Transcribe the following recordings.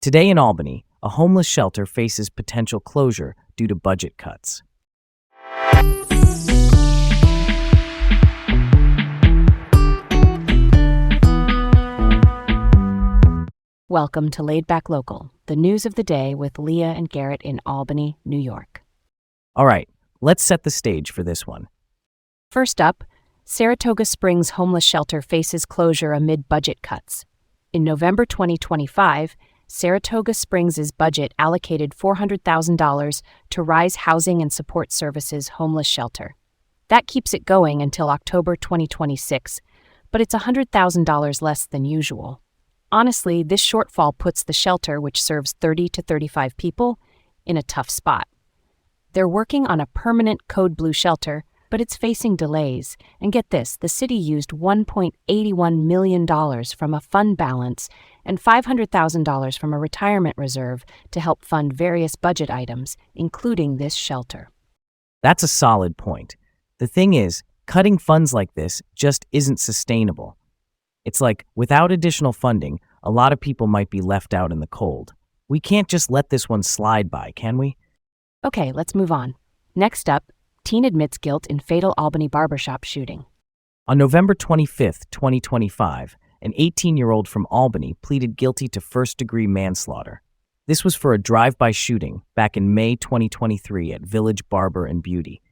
Today in Albany, a homeless shelter faces potential closure due to budget cuts. Welcome to Laid Back Local, the news of the day with Leah and Garrett in Albany, New York. All right, let's set the stage for this one. First up, Saratoga Springs homeless shelter faces closure amid budget cuts. In November 2025, Saratoga Springs' budget allocated $400,000 to Rise Housing and Support Services homeless shelter. That keeps it going until October 2026, but it's $100,000 less than usual. Honestly, this shortfall puts the shelter, which serves 30 to 35 people, in a tough spot. They're working on a permanent Code Blue shelter, but it's facing delays. And get this, the city used $1.81 million from a fund balance and $500,000 from a retirement reserve to help fund various budget items, including this shelter. That's a solid point. The thing is, cutting funds like this just isn't sustainable. It's like, without additional funding, a lot of people might be left out in the cold. We can't just let this one slide by, can we? Okay, let's move on. Next up, teen admits guilt in fatal Albany barbershop shooting. On November 25, 2025, an 18-year-old from Albany pleaded guilty to first-degree manslaughter. This was for a drive-by shooting back in May 2023 at Village Barber and Beauty.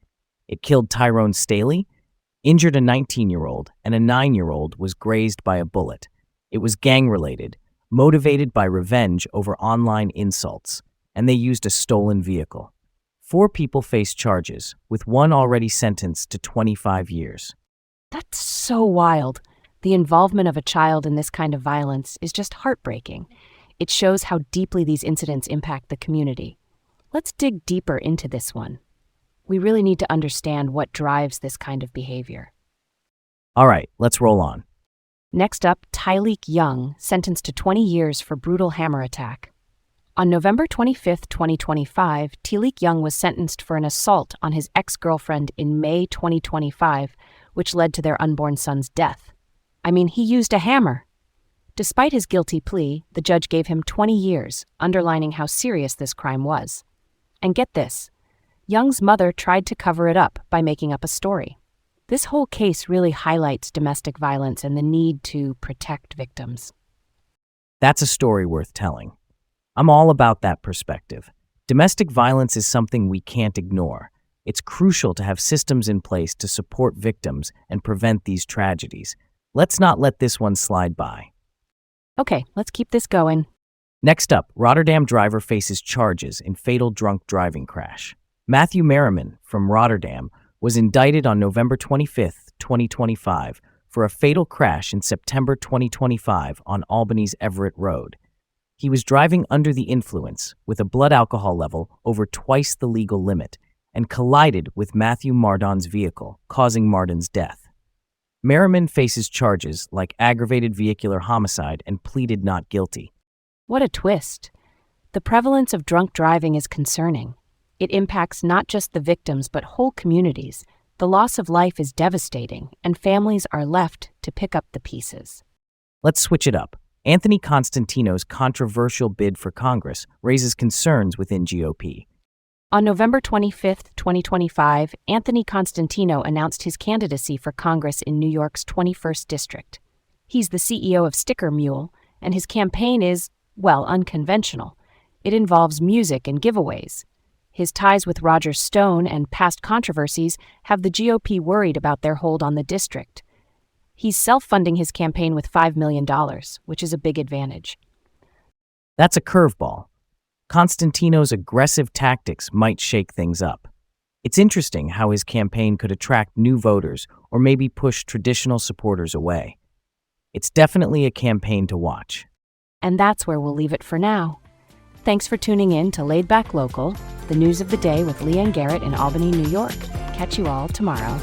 It killed Tyrone Staley, injured a 19-year-old, and a 9-year-old was grazed by a bullet. It was gang-related, motivated by revenge over online insults, and they used a stolen vehicle. 4 people face charges, with one already sentenced to 25 years. That's so wild. The involvement of a child in this kind of violence is just heartbreaking. It shows how deeply these incidents impact the community. Let's dig deeper into this one. We really need to understand what drives this kind of behavior. All right, let's roll on. Next up, Tyleek Young, sentenced to 20 years for brutal hammer attack. On November 25, 2025, Tyleek Young was sentenced for an assault on his ex-girlfriend in May 2025, which led to their unborn son's death. He used a hammer. Despite his guilty plea, the judge gave him 20 years, underlining how serious this crime was. And get this, Young's mother tried to cover it up by making up a story. This whole case really highlights domestic violence and the need to protect victims. That's a story worth telling. I'm all about that perspective. Domestic violence is something we can't ignore. It's crucial to have systems in place to support victims and prevent these tragedies. Let's not let this one slide by. Okay, let's keep this going. Next up, Rotterdam driver faces charges in fatal drunk driving crash. Matthew Merriman from Rotterdam was indicted on November 25, 2025, for a fatal crash in September 2025 on Albany's Everett Road. He was driving under the influence with a blood alcohol level over twice the legal limit and collided with Matthew Mardon's vehicle, causing Mardon's death. Merriman faces charges like aggravated vehicular homicide and pleaded not guilty. What a twist. The prevalence of drunk driving is concerning. It impacts not just the victims but whole communities. The loss of life is devastating, and families are left to pick up the pieces. Let's switch it up. Anthony Constantino's controversial bid for Congress raises concerns within GOP. On November 25, 2025, Anthony Constantino announced his candidacy for Congress in New York's 21st District. He's the CEO of Sticker Mule, and his campaign is, unconventional. It involves music and giveaways. His ties with Roger Stone and past controversies have the GOP worried about their hold on the district. He's self-funding his campaign with $5 million, which is a big advantage. That's a curveball. Constantino's aggressive tactics might shake things up. It's interesting how his campaign could attract new voters or maybe push traditional supporters away. It's definitely a campaign to watch. And that's where we'll leave it for now. Thanks for tuning in to Laid Back Local, the news of the day with Leah and Garrett in Albany, New York. Catch you all tomorrow.